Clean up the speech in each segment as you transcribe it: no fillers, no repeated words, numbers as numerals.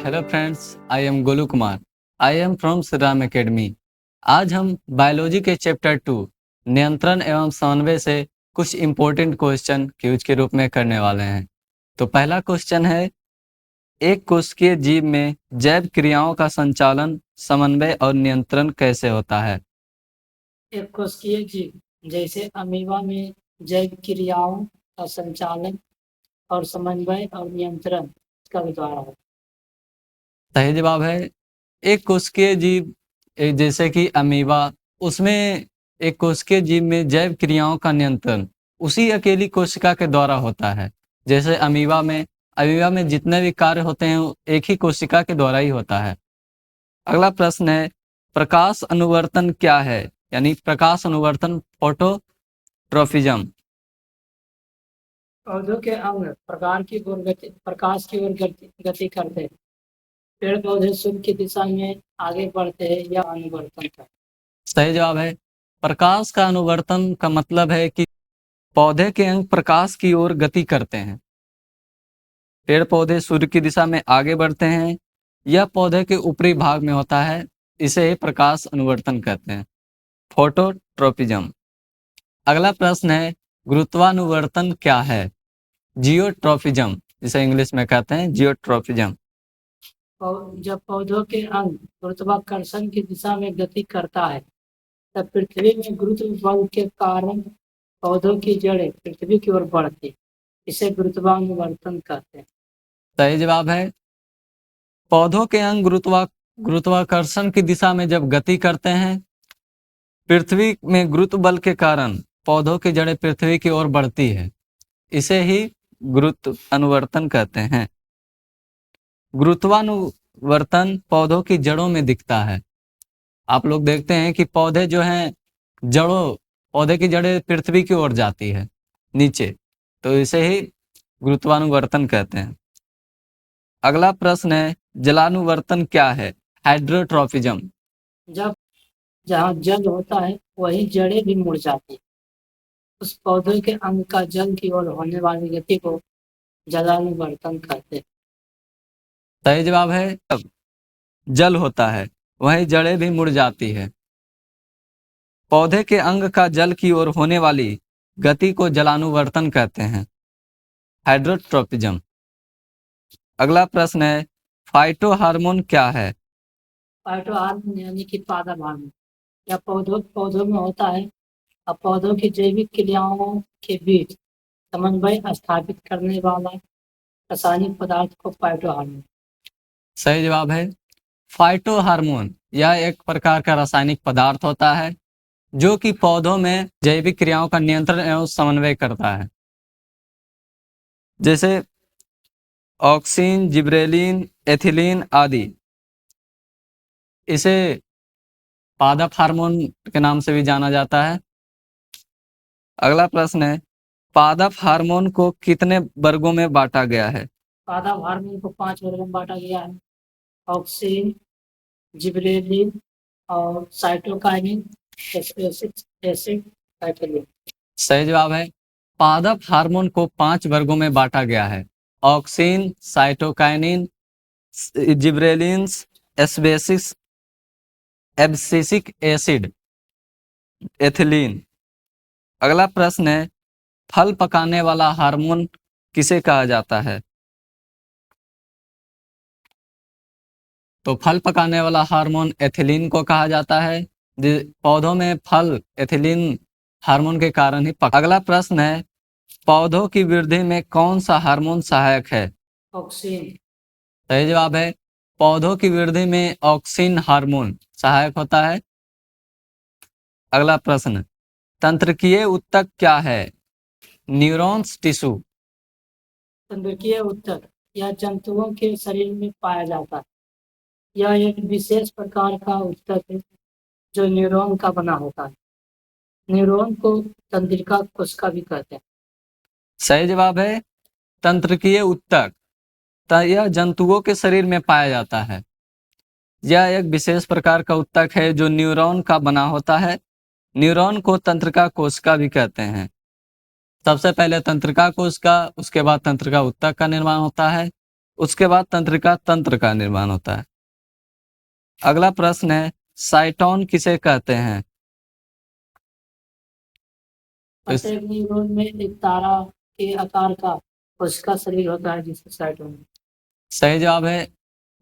Hello friends, I am Golu Kumar. I am from Shri Ram academy. आज हम biology के चैप्टर 2 नियंत्रण एवं समन्वय से कुछ इम्पोर्टेंट क्वेश्चन क्यूज के रूप में करने वाले हैं। तो पहला क्वेश्चन है, एक कोशिकीय जीव में जैव क्रियाओं का संचालन, समन्वय और नियंत्रण कैसे होता है? एक कोशिकीय जीव जैसे अमीबा में जैव क्रियाओं का संचालन और समन्वय और नियंत्रण इसका द्वारा है। सही जवाब है। एक कोशिकीय जीव जैसे कि अमीबा, उसमें एक कोशिकीय जीव में जैव क्रियाओं का नियंत्रण उसी अकेली कोशिका के द्वारा होता है। जैसे अमीबा में जितने भी कार्य होते हैं एक ही कोशिका के द्वारा ही होता है। अगला प्रश्न है, प्रकाश अनुवर्तन क्या है? यानी प्रकाश अनुवर्तन, फोटोट्रॉपिज्म। पौधों के अंग प्रकाश की ओर गति करते हैं। पेड़ पौधे सूर्य की दिशा में आगे बढ़ते हैं या अनुवर्तन करते हैं। सही जवाब है। प्रकाश का अनुवर्तन का मतलब है कि पौधे के अंग प्रकाश की ओर गति करते हैं। पेड़ पौधे सूर्य की दिशा में आगे बढ़ते हैं, यह पौधे के ऊपरी भाग में होता है, इसे ही प्रकाश अनुवर्तन कहते हैं, फोटोट्रॉपिज्म। अगला प्रश्न है, गुरुत्वानुवर्तन क्या है? जियोट्रॉपिज्म, जिसे इंग्लिश में कहते हैं जियोट्रॉपिज्म। जब पौधों के अंग गुरुत्वाकर्षण की दिशा में गति करता है तब पृथ्वी में गुरुत्व बल के कारण पौधों की जड़ें पृथ्वी की ओर बढ़ती, इसे गुरुत्वानुवर्तन कहते हैं। सही जवाब है। पौधों के अंग गुरुत्वाकर्षण की दिशा में जब गति करते हैं, पृथ्वी में गुरुत्व बल के कारण पौधों की जड़ें पृथ्वी की ओर बढ़ती है, इसे ही गुरुत्व अनुवर्तन कहते हैं। गुरुत्वानुवर्तन पौधों की जड़ों में दिखता है। आप लोग देखते हैं कि पौधे जो हैं, पौधे की जड़ें पृथ्वी की ओर जाती है नीचे, तो इसे ही गुरुत्वानुवर्तन कहते हैं। अगला प्रश्न है, जलानुवर्तन क्या है? हाइड्रोट्रॉपिज्म। जब जहाँ जल होता है वही जड़ें भी मुड़ जाती है। उस पौधे के अंग का जल की ओर होने वाली गति को जलानुवर्तन कहते हैं। सही जवाब है। जब जल होता है वही जड़ें भी मुड़ जाती है। पौधे के अंग का जल की ओर होने वाली गति को जलानुवर्तन कहते हैं, हाइड्रोट्रॉपिज्म। अगला प्रश्न है, फाइटोहार्मोन क्या है? फाइटोहार्मोन यानी कि पादप हार्मोन या पौधों में होता है और पौधों की जैविक क्रियाओं के बीच समन्वय स्थापित करने वाला रासायनिक पदार्थ को फाइटोहार्मोन। सही जवाब है। फाइटोहार्मोन यह एक प्रकार का रासायनिक पदार्थ होता है जो कि पौधों में जैविक क्रियाओं का नियंत्रण एवं समन्वय करता है। जैसे ऑक्सिन, जिब्रेलिन, एथिलीन आदि। इसे पादप हार्मोन के नाम से भी जाना जाता है। अगला प्रश्न है, पादप हार्मोन को कितने वर्गों में बांटा गया है? पादप हार्मोन को 5 वर्गों में बांटा गया है। ऑक्सिन, जिबरेलिन और साइटोकाइनिन, एस्पेसिक एसिड, साइटोलिन। सही जवाब है। पादप हार्मोन को 5 वर्गों में बांटा गया है। Auxin, cytokinin, gibberellins, abscisic acid, ethylene. अगला प्रश्न है, फल पकाने वाला हार्मोन किसे कहा जाता है? तो फल पकाने वाला हार्मोन एथिलीन को कहा जाता है। पौधों में फल एथिलीन हार्मोन के कारण ही अगला प्रश्न है, पौधों की वृद्धि में कौन सा हार्मोन सहायक है? ऑक्सिन। सही जवाब है। पौधों की वृद्धि में ऑक्सिन हार्मोन सहायक होता है। अगला प्रश्न, तंत्रिकीय ऊतक क्या है? Neurons, tissue. तंत्रिकीय ऊतक यह जंतुओं के शरीर में पाया जाता है। यह एक विशेष प्रकार का ऊतक है जो न्यूरॉन का बना होता है। न्यूरॉन को तंत्रिका कोशिका भी कहते हैं। सही जवाब है। तंत्रिकीय ऊतक यह जंतुओं के शरीर में पाया जाता है। यह एक विशेष प्रकार का ऊतक है जो न्यूरॉन का बना होता है। न्यूरॉन को तंत्रिका कोशिका भी कहते हैं। सबसे पहले तंत्रिका कोशिका, उसके बाद तंत्रिका ऊतक का निर्माण होता है। उसके बाद तंत्रिका तंत्र का निर्माण होता है। अगला प्रश्न है, साइटोन किसे कहते हैं? प्रत्येक न्यूरॉन में एक तारा के आकार का उसका शरीर होता है जिसे साइटोन। सही जवाब है,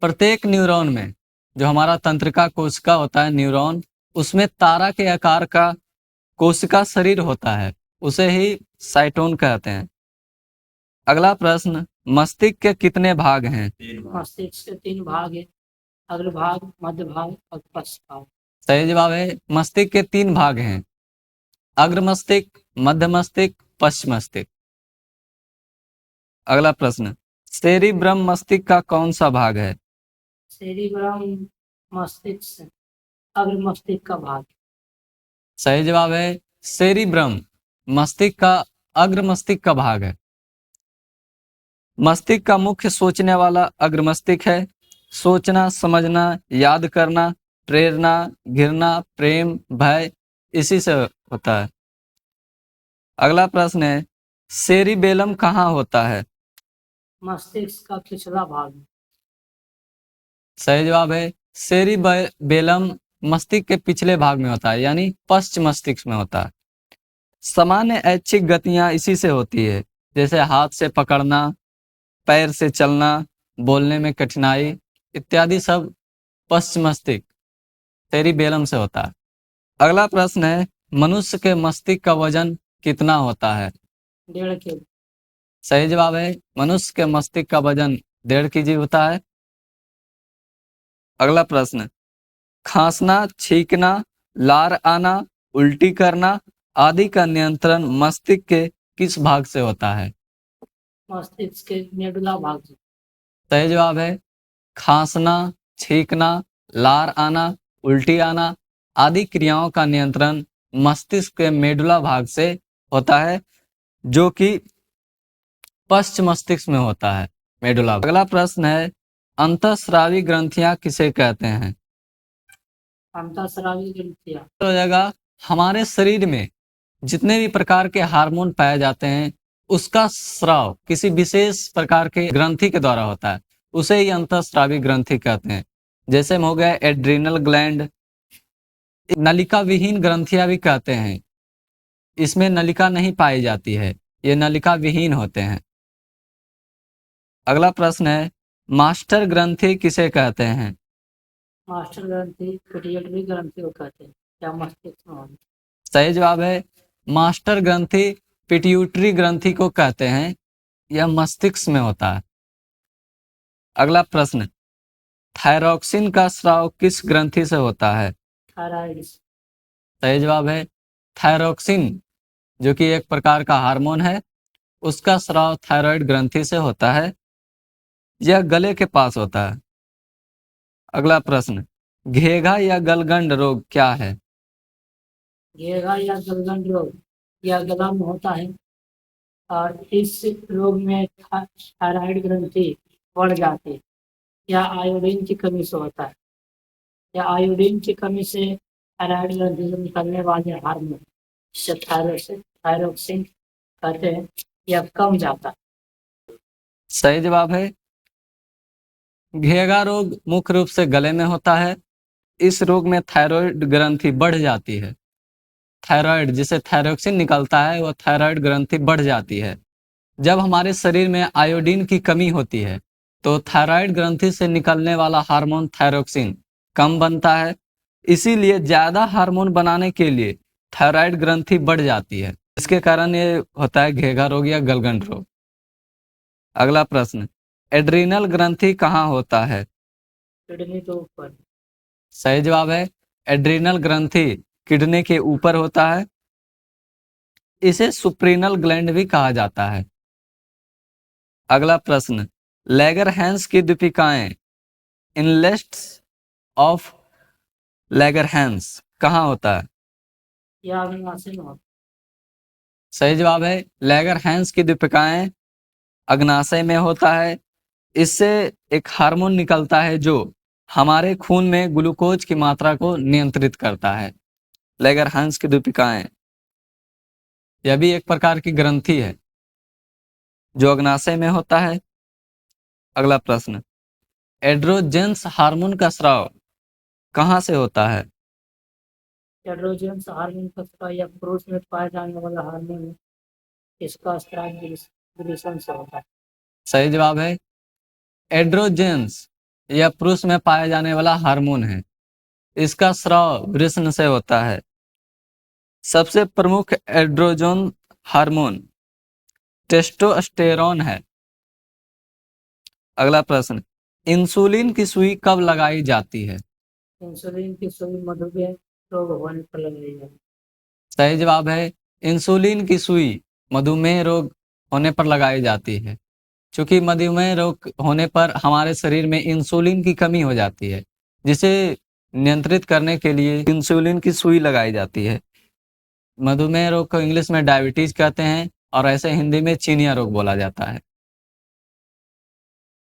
प्रत्येक न्यूरॉन में जो हमारा तंत्रिका कोशिका होता है न्यूरॉन, उसमें तारा के आकार का कोशिका शरीर होता है, उसे ही साइटोन कहते हैं। अगला प्रश्न, मस्तिष्क के कितने भाग हैं? मस्तिष्क के 3 भाग है, अग्रभाग, मध्य भाग और पश्च भाग। सही जवाब है, मस्तिष्क के 3 भाग हैं, अग्र मस्तिष्क, मध्य मस्तिष्क, पश्च मस्तिष्क। अगला प्रश्न, सेरिब्रम मस्तिष्क का कौन सा भाग है? सेरिब्रम मस्तिष्क अग्र मस्तिष्क का भाग। सही जवाब है, सेरिब्रम मस्तिष्क का अग्र मस्तिष्क का भाग है। मस्तिष्क का मुख्य सोचने वाला अग्र मस्तिष्क है। सोचना, समझना, याद करना, प्रेरणा, घृणा, प्रेम, भय इसी से होता है। अगला प्रश्न है, सेरिबेलम कहाँ होता है? मस्तिष्क का पिछला भाग। सही जवाब है, सेरिबेलम मस्तिष्क के पिछले भाग में होता है, यानी पश्च मस्तिष्क में होता है। सामान्य ऐच्छिक गतियां इसी से होती है, जैसे हाथ से पकड़ना, पैर से चलना, बोलने में कठिनाई इत्यादि सब पश्च मस्तिष्क सेरिबेलम से होता है। अगला प्रश्न है, मनुष्य के मस्तिष्क का वजन कितना होता है? 1.5 किलो। सही जवाब है, मनुष्य के मस्तिष्क का वजन 1.5 kg होता है। अगला प्रश्न, खांसना, छींकना, लार आना, उल्टी करना आदि का नियंत्रण मस्तिष्क के किस भाग से होता है? मस्तिष्क के मेडुला भाग से। सही जवाब है, खांसना, छींकना, लार आना, उल्टी आना आदि क्रियाओं का नियंत्रण मस्तिष्क के मेडुला भाग से होता है, जो कि पश्च मस्तिष्क में होता है, मेडुला। अगला प्रश्न है, अंतःस्रावी ग्रंथियां किसे कहते हैं? अंतःस्रावी ग्रंथियां तो हो जाएगा, हमारे शरीर में जितने भी प्रकार के हार्मोन पाए जाते हैं उसका स्राव किसी विशेष प्रकार के ग्रंथि के द्वारा होता है, उसे ही अंतःस्रावी ग्रंथि कहते हैं। जैसे में हो गया एड्रिनल ग्लैंड, नलिका विहीन ग्रंथियां भी कहते हैं, इसमें नलिका नहीं पाई जाती है, ये नलिका विहीन होते हैं। अगला प्रश्न है, मास्टर ग्रंथि किसे कहते हैं? मास्टर ग्रंथि पिट्यूटरी ग्रंथि को कहते हैं, या मस्तिष्क में होती है। सही जवाब है, मास्टर ग्रंथि पिट्यूटरी ग्रंथि को कहते हैं, यह मस्तिष्क में होता है। अगला प्रश्न, थायरॉक्सिन का स्राव किस ग्रंथि से होता है? थायराइड। सही जवाब है, थायरॉक्सिन जो कि एक प्रकार का हार्मोन है, उसका स्राव थायराइड ग्रंथि से होता है, यह गले के पास होता है। अगला प्रश्न, घेघा या गलगंड रोग क्या है? घेघा या गलगंड रोग या गला में होता है, और इस रोग में थायराइड ग्रंथि बढ़ जाती है, या आयोडीन की कमी से होता है, या आयोडीन की कमी से थायराइड ग्रंथि से निकलने वाले हार्मोन जिसे थायरोक्सिन कहते हैं, यह कम जाता है। सही जवाब है, घेघा रोग मुख्य रूप से गले में होता है। इस रोग में थायराइड ग्रंथि बढ़ जाती है, थायराइड जिसे थायरोक्सिन निकलता है वह थायराइड ग्रंथि बढ़ जाती है। जब हमारे शरीर में आयोडीन की कमी होती है तो थायराइड ग्रंथि से निकलने वाला हार्मोन थायरोक्सिन कम बनता है, इसीलिए ज्यादा हार्मोन बनाने के लिए थायराइड ग्रंथि बढ़ जाती है, इसके कारण ये होता है घेघा रोग या गलगंड रोग। अगला प्रश्न, एड्रीनल ग्रंथि कहाँ होता है? किडनी के ऊपर। सही जवाब है, एड्रीनल ग्रंथि किडनी के ऊपर होता है, इसे सुप्रीनल ग्लैंड भी कहा जाता है। अगला प्रश्न, लैगरहैंस की दीपिकाएं इनलेट्स ऑफ लैगरहैंस कहाँ होता है? या अग्नाशय में होता सही जवाब है, लैगरहैंस की दीपिकाएं अग्नाशय में होता है। इससे एक हार्मोन निकलता है जो हमारे खून में ग्लूकोज की मात्रा को नियंत्रित करता है। लैगरहैंस की दीपिकाएं यह भी एक प्रकार की ग्रंथि है जो अग्नाशय में होता है। अगला प्रश्न, एड्रोजेंस हार्मोन का स्राव कहाँ से होता है? एड्रोजन हार्मोन का स्राव या पुरुष में पाए जाने वाला हार्मोन है, इसका स्राव वृषण से होता है। सही जवाब है एड्रोजेंस, यह पुरुष में पाया जाने वाला हार्मोन है, इसका स्राव वृषण से होता है। सबसे प्रमुख एड्रोजन हार्मोन टेस्टोस्टेरोन है। अगला प्रश्न, इंसुलिन की सुई कब लगाई जाती है? इंसुलिन की सुई मधुमेह रोग होने पर लगाई जाती है। सही जवाब है इंसुलिन की सुई मधुमेह रोग होने पर लगाई जाती है। क्योंकि मधुमेह रोग होने पर हमारे शरीर में इंसुलिन की कमी हो जाती है, जिसे नियंत्रित करने के लिए इंसुलिन की सुई लगाई जाती है। मधुमेह रोग को इंग्लिश में डायबिटीज कहते हैं और ऐसे हिंदी में चीनिया रोग बोला जाता है।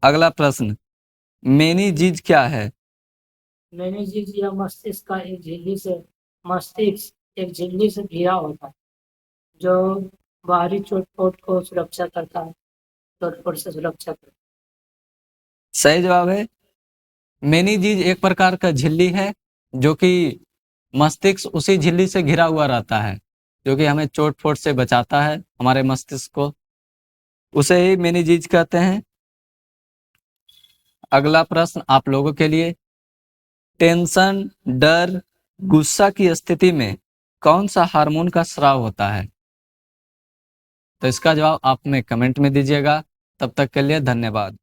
अगला प्रश्न, मेनिजीज क्या है? मेनिंजिस या मस्तिष्क का एक झिल्ली से मस्तिष्क एक झिल्ली से घिरा होता है, जो बाहरी चोट को सुरक्षा करता है, चोट से सुरक्षा करता है। सही जवाब है मेनिजीज एक प्रकार का झिल्ली है, जो कि मस्तिष्क उसी झिल्ली से घिरा हुआ रहता है, जो कि हमें चोट फोट से बचाता है, हमारे मस्तिष्क को, उसे ही मेनिजीज कहते हैं। अगला प्रश्न आप लोगों के लिए, टेंशन, डर, गुस्सा की स्थिति में कौन सा हार्मोन का स्राव होता है? तो इसका जवाब आप में कमेंट में दीजिएगा। तब तक के लिए धन्यवाद।